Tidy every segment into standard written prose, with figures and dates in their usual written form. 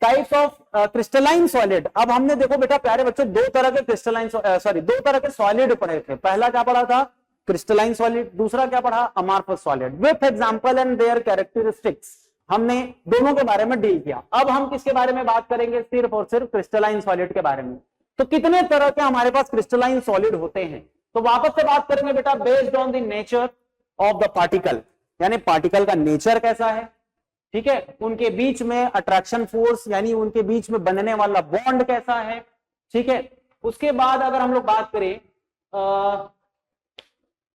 Types of crystalline solid. अब हमने देखो बेटा प्यारे बच्चों दो तरह के क्रिस्टलाइन दो तरह के सॉलिड पढ़े थे। पहला क्या पढ़ा था? Crystalline solid. दूसरा क्या पढ़ा? Amorphous solid with example and their characteristics. हमने दोनों के बारे में डील किया। अब हम किसके बारे में बात करेंगे? सिर्फ और सिर्फ क्रिस्टलाइन सॉलिड के बारे में। तो कितने तरह के हमारे पास क्रिस्टलाइन सॉलिड होते हैं? तो वापस से बात करेंगे बेटा based on the nature of the particle, यानी पार्टिकल का नेचर कैसा है, ठीक है, उनके बीच में अट्रैक्शन फोर्स यानी उनके बीच में बनने वाला बॉन्ड कैसा है, ठीक है। उसके बाद अगर हम लोग बात करें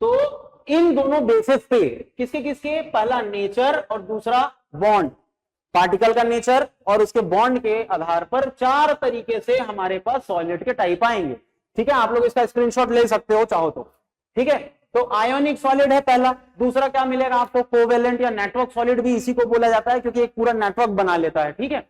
तो इन दोनों बेसिस पे किसके किसके, पहला नेचर और दूसरा बॉन्ड, पार्टिकल का नेचर और उसके बॉन्ड के आधार पर चार तरीके से हमारे पास सॉलिड के टाइप आएंगे, ठीक है। आप लोग इसका स्क्रीनशॉट ले सकते हो चाहो तो, ठीक है। तो आयोनिक सॉलिड है पहला। दूसरा क्या मिलेगा आपको? कोवेलेंट या नेटवर्क सॉलिड भी इसी को बोला जाता है क्योंकि एक पूरा नेटवर्क बना लेता है, ठीक है।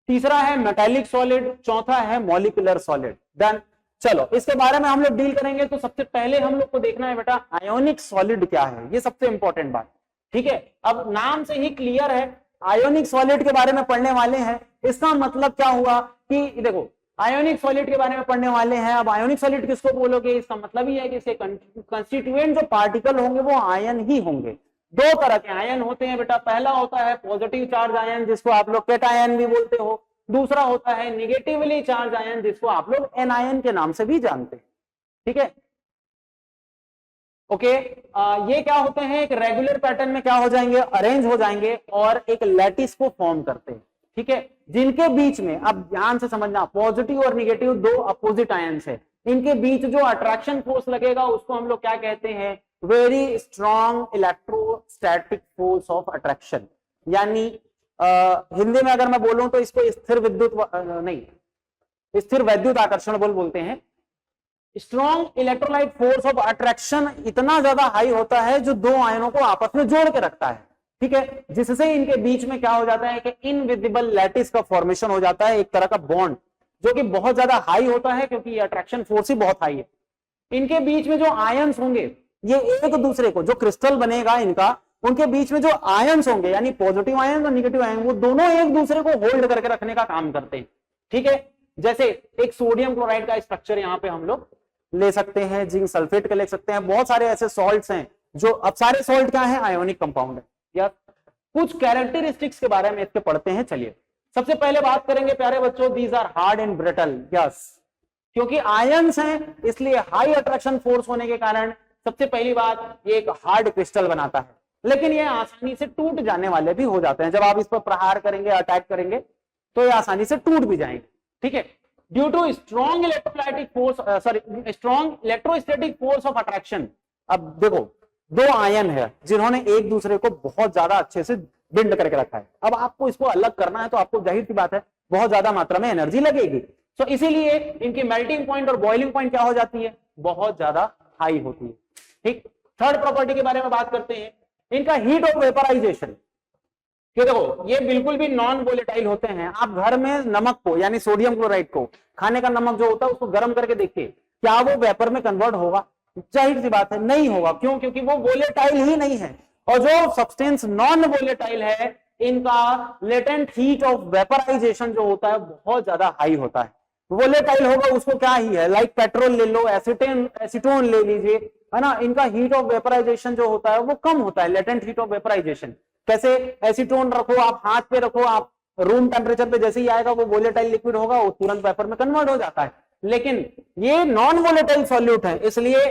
तीसरा है मेटालिक सॉलिड, चौथा है मॉलिक्यूलर सॉलिड। डन। चलो इसके बारे में हम लोग डील करेंगे। तो सबसे पहले हम लोग को देखना है बेटा आयोनिक सॉलिड क्या है, ये सबसे इंपॉर्टेंट बात, ठीक है। अब नाम से ही क्लियर है आयोनिक सॉलिड के बारे में पढ़ने वाले हैं। इसका मतलब क्या हुआ कि देखो आयोनिक सॉलिड के बारे में पढ़ने वाले हैं। अब आयोनिक सॉलिड किसको बोलोगे? इसका मतलब ही है कि इसके कंस्टिट्यूएंट जो पार्टिकल होंगे वो आयन ही होंगे। दो तरह के आयन होते हैं बेटा, पहला होता है पॉजिटिव चार्ज आयन जिसको आप लोग कैटायन भी बोलते हो, दूसरा होता है निगेटिवली चार्ज आयन जिसको आप लोग एनायन के नाम से भी जानते हैं, ठीक है। ओके ये क्या होते हैं? एक रेगुलर पैटर्न में क्या हो जाएंगे? अरेंज हो जाएंगे और एक लैटिस को फॉर्म करते हैं, ठीक है। जिनके बीच में, अब ध्यान से समझना, पॉजिटिव और निगेटिव दो अपोजिट आयन्स है, इनके बीच जो अट्रैक्शन फोर्स लगेगा उसको हम लोग क्या कहते हैं? Very strong electrostatic force of attraction. यानी हिंदी में अगर मैं बोलूं तो इसको स्थिर वैद्युत आकर्षण बल बोलते हैं। Strong electrolyte force of attraction इतना ज्यादा हाई होता है जो दो आयनों को आपस में जोड़ के रखता है, ठीक है, जिससे इनके बीच में क्या हो जाता है कि इनविजिबल लैटिस का फॉर्मेशन हो जाता है, एक तरह का बॉन्ड जो कि बहुत ज्यादा हाई होता है क्योंकि ये अट्रैक्शन फोर्स ही बहुत हाई है। इनके बीच में जो आयन्स होंगे ये एक दूसरे को, जो क्रिस्टल बनेगा इनका, उनके बीच में जो आयन्स होंगे यानी पॉजिटिव आयन और निगेटिव आयन, वो दोनों एक दूसरे को होल्ड करके रखने का काम करते हैं, ठीक है। जैसे एक सोडियम क्लोराइड का स्ट्रक्चर यहां पे हम लोग ले सकते हैं, जिंक सल्फेट का ले सकते हैं, बहुत सारे ऐसे सॉल्ट्स हैं जो, अब सारे सॉल्ट क्या है? आयोनिक कंपाउंड है। या कुछ कैरेक्टरिस्टिक्स के बारे में इसके पढ़ते हैं। चलिए सबसे पहले बात करेंगे प्यारे बच्चों, these are hard and brittle. Yes, क्योंकि आयंस हैं इसलिए हाई अट्रैक्शन फोर्स होने के कारण सबसे पहली बात ये एक हार्ड क्रिस्टल बनाता है, लेकिन ये आसानी से टूट जाने वाले भी हो जाते हैं। जब आप इस पर प्रहार करेंगे, अटैक करेंगे तो ये आसानी से टूट भी जाएंगे, ठीक है। Due to strong electrolytic force strong electrostatic force of attraction. अब देखो दो आयन है जिन्होंने एक दूसरे को बहुत ज्यादा अच्छे से बिंड करके रखा है। अब आपको इसको अलग करना है तो आपको जाहिर सी बात है बहुत ज्यादा मात्रा में एनर्जी लगेगी, तो इसीलिए इनकी मेल्टिंग पॉइंट और बॉइलिंग पॉइंट क्या हो जाती है? बहुत ज्यादा हाई होती है, ठीक। थर्ड प्रॉपर्टी के बारे में बात करते हैं, इनका हीट ऑफ वेपराइजेशन। कि देखो ये बिल्कुल भी नॉन वोलेटाइल होते हैं। आप घर में नमक को यानी सोडियम क्लोराइड को, खाने का नमक जो होता है उसको गर्म करके देखिए, क्या वो वेपर में कन्वर्ट होगा? जाहिर सी बात है नहीं होगा। क्यों? क्योंकि वो वोलेटाइल ही नहीं है। और जो सब्सटेंस नॉन वोलेटाइल है इनका लेटेंट हीट ऑफ वेपराइजेशन जो होता है बहुत ज्यादा हाई होता है। वोलेटाइल होगा उसको क्या ही है, लाइक पेट्रोल ले लो, एसीटोन ले लीजिए, है ना, इनका हीट ऑफ वेपराइजेशन जो होता है वो कम होता है, लेटेंट हीट ऑफ वेपराइजेशन। कैसे? एसीटोन रखो आप, हाथ पे रखो आप, रूम टेम्परेचर पे जैसे ही आएगा वो वोलेटाइल लिक्विड होगा, वो तुरंत वेपर में कन्वर्ट हो जाता है। लेकिन ये नॉन वोलेटाइल सॉल्यूट है इसलिए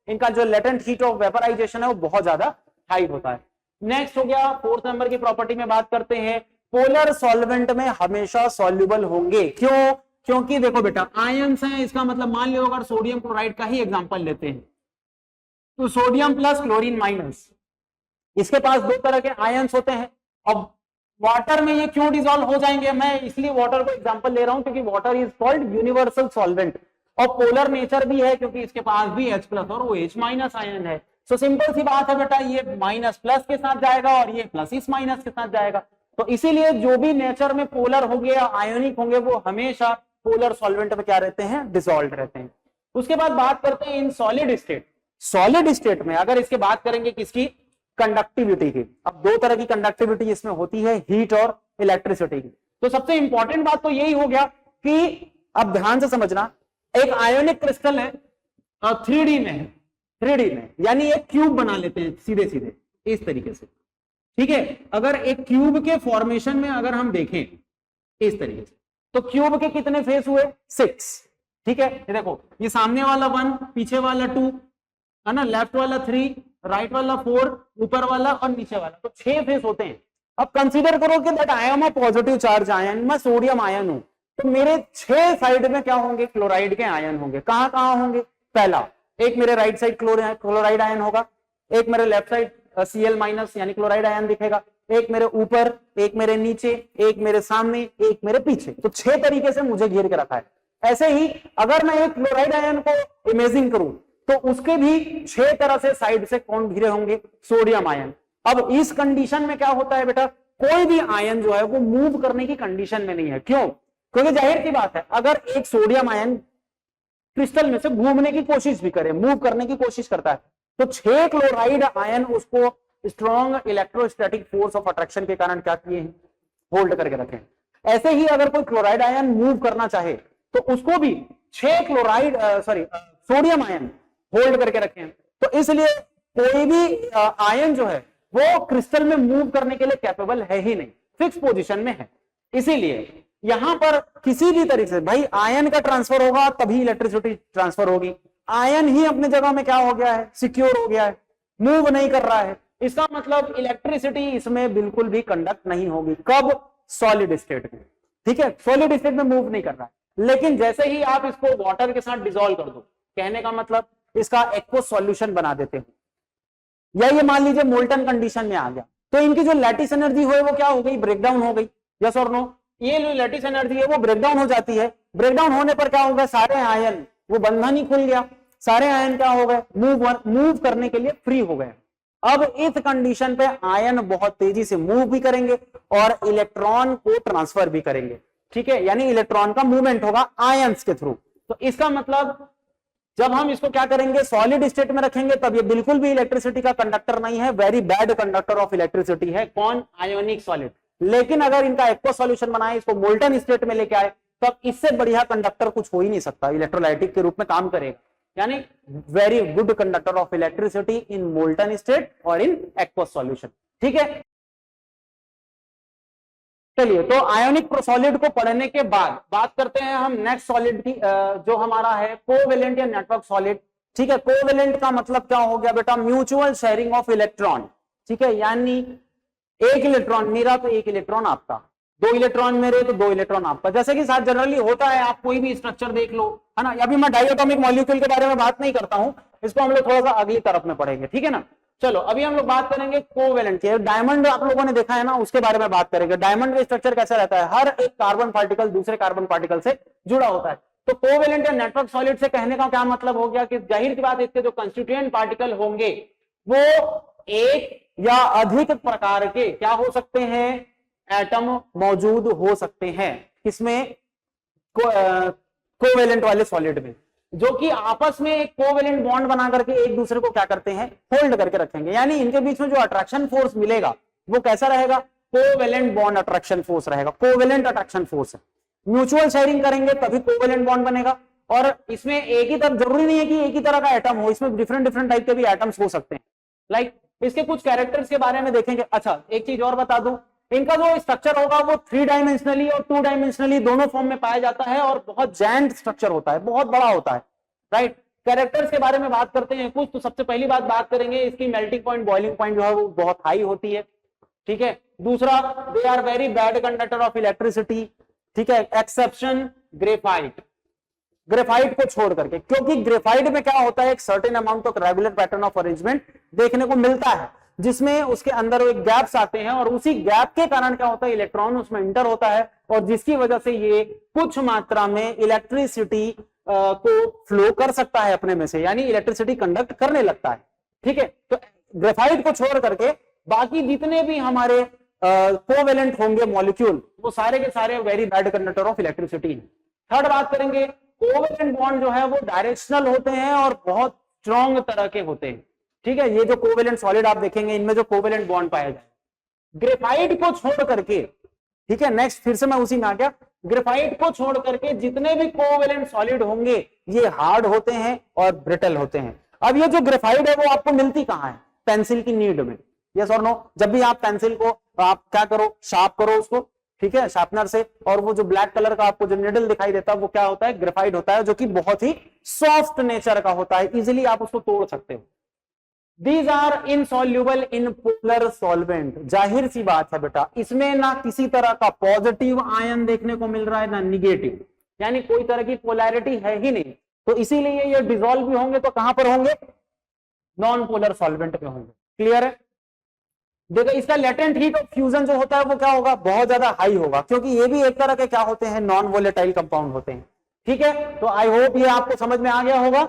इनका जो लेटेंट हीट ऑफ वेपराइजेशन है वो बहुत ज्यादा हाई होता है। नेक्स्ट हो गया, फोर्थ नंबर की प्रॉपर्टी में बात करते हैं, पोलर सॉल्वेंट में हमेशा सॉल्युबल होंगे। क्यों? क्योंकि देखो बेटा आयंस हैं, इसका मतलब मान लो अगर सोडियम क्लोराइड का ही एग्जांपल लेते हैं तो सोडियम प्लस क्लोरीन माइनस, इसके पास दो तरह के आयंस होते हैं। अब वाटर में ये क्यों डिसॉल्व हो जाएंगे? मैं इसलिए वाटर को एग्जांपल ले रहा हूं क्योंकि water is called universal solvent और पोलर नेचर भी है क्योंकि इसके पास भी H प्लस और OH माइनस आयन है। सो सिंपल सी बात है बेटा, ये माइनस प्लस के साथ जाएगा और ये प्लस इस माइनस के साथ जाएगा। तो इसीलिए जो भी नेचर में पोलर होंगे या आयोनिक होंगे वो हमेशा पोलर सॉल्वेंट में क्या रहते हैं? डिसॉल्व रहते हैं। उसके बाद बात करते हैं in solid state. Solid state में अगर इसके बात करेंगे किसकी? कंडक्टिविटी की। अब दो तरह की कंडक्टिविटी इसमें होती है, हीट और इलेक्ट्रिसिटी की। तो सबसे इंपॉर्टेंट बात तो यही हो गया कि अब ध्यान से समझना, एक आयोनिक क्रिस्टल है और 3D में है, 3D में यानी एक क्यूब बना लेते हैं सीधे सीधे इस तरीके से, ठीक है। अगर एक क्यूब के फॉर्मेशन में अगर हम देखें इस तरीके से, तो क्यूब के कितने फेस हुए? 6, ठीक है। ये देखो, ये सामने वाला 1, पीछे वाला 2 है ना, लेफ्ट वाला 3, राइट वाला 4, ऊपर वाला और नीचे वाला, तो 6 फेस होते हैं। अब कंसीडर करो कि that I am a positive charge ion, मैं सोडियम आयन हूं, तो मेरे 6 साइड में क्या होंगे? क्लोराइड के आयन होंगे। कहां कहां होंगे? पहला, एक मेरे राइट साइड क्लोराइड आयन होगा, एक मेरे लेफ्ट साइड Cl माइनस यानी क्लोराइड आयन दिखेगा, एक मेरे ऊपर, एक मेरे नीचे, एक मेरे सामने, एक मेरे पीछे। तो 6 तरीके से मुझे घेर के रखा है। ऐसे ही अगर मैं एक क्लोराइड आयन को इमेजिन करूं तो उसके भी 6 तरह से साइड से कौन घिरे होंगे? Sodium ion. अब इस कंडीशन में क्या होता है बेटा, कोई भी आयन जो है वो मूव करने की कंडीशन में नहीं है। क्यों? क्योंकि जाहिर सी बात है, अगर एक सोडियम आयन क्रिस्टल में से घूमने की कोशिश भी करे, मूव करने की कोशिश करता है, तो 6 क्लोराइड आयन उसको strong electrostatic force of attraction के कारण क्या किए हैं? होल्ड करके रखे। ऐसे ही अगर कोई क्लोराइड आयन मूव करना चाहे तो उसको भी 6 सोडियम आयन होल्ड करके रखे हैं। तो इसलिए कोई भी आयन जो है वो क्रिस्टल में मूव करने के लिए कैपेबल है ही नहीं, फिक्स पोजीशन में है। इसीलिए यहां पर किसी भी तरीके से भाई आयन का ट्रांसफर होगा तभी इलेक्ट्रिसिटी ट्रांसफर होगी। आयन ही अपने जगह में क्या हो गया है? सिक्योर हो गया है, मूव नहीं कर रहा है। इसका मतलब इलेक्ट्रिसिटी इसमें बिल्कुल भी कंडक्ट नहीं होगी। कब? सॉलिड स्टेट में, ठीक है। सॉलिड स्टेट में मूव नहीं कर रहा है। लेकिन जैसे ही आप इसको वाटर के साथ डिसॉल्व कर दो, कहने का मतलब इसका एक्वस सॉल्यूशन बना देते हो, या ये मान लीजिए मोल्टन कंडीशन में आ गया, तो इनकी जो लैटिस एनर्जी हो वो क्या हो गई? ब्रेकडाउन हो गई। यस और नो? ये जो लैटिस एनर्जी है वो ब्रेकडाउन हो जाती है। ब्रेकडाउन होने पर क्या होगा? सारे आयन, वो बंधन ही खुल गया, सारे आयन क्या हो गए? मूव करने के लिए फ्री हो गए। अब इस कंडीशन पे आयन बहुत तेजी से मूव भी करेंगे और इलेक्ट्रॉन को ट्रांसफर भी करेंगे, ठीक है। यानी इलेक्ट्रॉन का मूवमेंट होगा आयंस के थ्रू। तो इसका मतलब जब हम इसको क्या करेंगे? सॉलिड स्टेट में रखेंगे, तब ये बिल्कुल भी इलेक्ट्रिसिटी का कंडक्टर नहीं है, very bad conductor of electricity है। कौन? Ionic solid. लेकिन अगर इनका एक्वस सॉल्यूशन बनाए, इसको मोल्टन स्टेट में लेके आए, तब इससे बढ़िया कंडक्टर कुछ हो ही नहीं सकता, इलेक्ट्रोलाइटिक के रूप में काम करेगा। यानी very good conductor of electricity in molten state और इन एक्वस सॉल्यूशन, ठीक है। चलिए, तो आयोनिक सॉलिड को पढ़ने के बाद बात करते हैं हम नेक्स्ट सॉलिड की, जो हमारा है कोवेलेंट या नेटवर्क सॉलिड, ठीक है। कोवेलेंट का मतलब क्या हो गया बेटा? म्यूचुअल शेयरिंग ऑफ इलेक्ट्रॉन, ठीक है। यानी एक इलेक्ट्रॉन मेरा तो एक इलेक्ट्रॉन आपका, 2 इलेक्ट्रॉन मेरे तो 2 इलेक्ट्रॉन आपका। जैसे कि साथ जनरली होता है, आप कोई भी स्ट्रक्चर देख लो, है ना। अभी मैं डायटोमिक मॉलिक्यूल के बारे में बात नहीं करता हूं, इसको हम लोग थोड़ा सा अगली तरफ में पढ़ेंगे, ठीक है ना। चलो, अभी हम लोग बात करेंगे कोवेलेंट की। डायमंड आप लोगों ने देखा है ना, उसके बारे में बात करेंगे। डायमंड का स्ट्रक्चर कैसा रहता है? हर एक कार्बन पार्टिकल दूसरे कार्बन पार्टिकल से जुड़ा होता है। तो कोवेलेंट या नेटवर्क सॉलिड से कहने का क्या मतलब हो गया कि जाहिर सी बात इसके जो कंस्टिट्यूएंट पार्टिकल होंगे वो एक या अधिक प्रकार के क्या हो सकते हैं? एटम मौजूद हो सकते हैं। किसमें? कोवेलेंट वाले सॉलिड में, जो कि आपस में एक कोवेलेंट बॉन्ड बना करके एक दूसरे को क्या करते हैं? होल्ड करके रखेंगे। यानी इनके बीच में जो अट्रैक्शन फोर्स मिलेगा वो कैसा रहेगा? कोवेलेंट बॉन्ड अट्रैक्शन फोर्स रहेगा, कोवेलेंट अट्रैक्शन फोर्स है। म्यूचुअल शेयरिंग करेंगे तभी कोवेलेंट बॉन्ड बनेगा। और इसमें एक ही तरह, जरूरी नहीं है कि एक ही तरह का एटम हो, इसमें डिफरेंट डिफरेंट टाइप के भी एटम्स हो सकते हैं। लाइक इसके कुछ कैरेक्टर्स के बारे में देखेंगे। अच्छा, एक चीज और बता दूं, इनका जो स्ट्रक्चर होगा वो 3 डायमेंशनली और 2 डायमेंशनली दोनों फॉर्म में पाया जाता है और बहुत जैंट स्ट्रक्चर होता है, बहुत बड़ा होता है, राइट। कैरेक्टर्स के बारे में बात करते हैं कुछ, तो सबसे पहली बात करेंगे इसकी मेल्टिंग पॉइंट, बॉइलिंग पॉइंट जो है वो बहुत हाई होती है, ठीक है। दूसरा, they are very bad conductor of electricity, ठीक है, एक्सेप्शन ग्रेफाइट। ग्रेफाइट को छोड़ करके, क्योंकि ग्रेफाइट में क्या होता है? एक certain amount of regular pattern of arrangement देखने को मिलता है, जिसमें उसके अंदर एक गैप्स आते हैं और उसी गैप के कारण क्या होता है? इलेक्ट्रॉन उसमें इंटर होता है और जिसकी वजह से ये कुछ मात्रा में इलेक्ट्रिसिटी को फ्लो कर सकता है अपने में से, यानी इलेक्ट्रिसिटी कंडक्ट करने लगता है, ठीक है। तो ग्रेफाइट को छोड़ करके बाकी जितने भी हमारे कोवेलेंट होंगे मॉलिक्यूल, वो सारे के सारे very bad conductor of electricity है। थर्ड बात करेंगे, कोवेलेंट बॉन्ड जो है वो डायरेक्शनल होते हैं और बहुत स्ट्रॉन्ग तरह के होते हैं, ठीक है। ये जो कोवेलेंट सॉलिड आप देखेंगे, इनमें जो कोवेलेंट बॉन्ड पाया जाए, ग्रेफाइट को छोड़ करके ठीक है, नेक्स्ट फिर से मैं उसी में आ गया, ग्रेफाइट को छोड़ करके जितने भी कोवेलेंट सॉलिड होंगे ये हार्ड होते हैं और ब्रिटल होते हैं। अब ये जो ग्रेफाइट है वो आपको मिलती कहां है? पेंसिल की नीड में, यस और नो। जब भी आप पेंसिल को आप क्या करो, शार्प करो उसको, ठीक है, शार्पनर से, और वो जो ब्लैक कलर का आपको जो निडल दिखाई देता है वो क्या होता है? ग्रेफाइट होता है, जो कि बहुत ही सॉफ्ट नेचर का होता है, इजिली आप उसको तोड़ सकते हो। These are insoluble in polar solvent। जाहिर सी बात है बेटा, इसमें ना किसी तरह का पॉजिटिव आयन देखने को मिल रहा है ना निगेटिव, यानी कोई तरह की पोलैरिटी है ही नहीं, तो इसीलिए ये डिसॉल्व भी होंगे तो कहां पर होंगे? नॉन पोलर सॉल्वेंट में होंगे। क्लियर है? देखो इसका लेटेंट हीट ऑफ फ्यूजन जो होता है वो क्या होगा? बहुत ज्यादा हाई होगा, क्योंकि ये भी एक तरह के क्या होते हैं? नॉन वोलेटाइल कंपाउंड होते हैं। ठीक है, तो आई होप ये आपको समझ में आ गया होगा।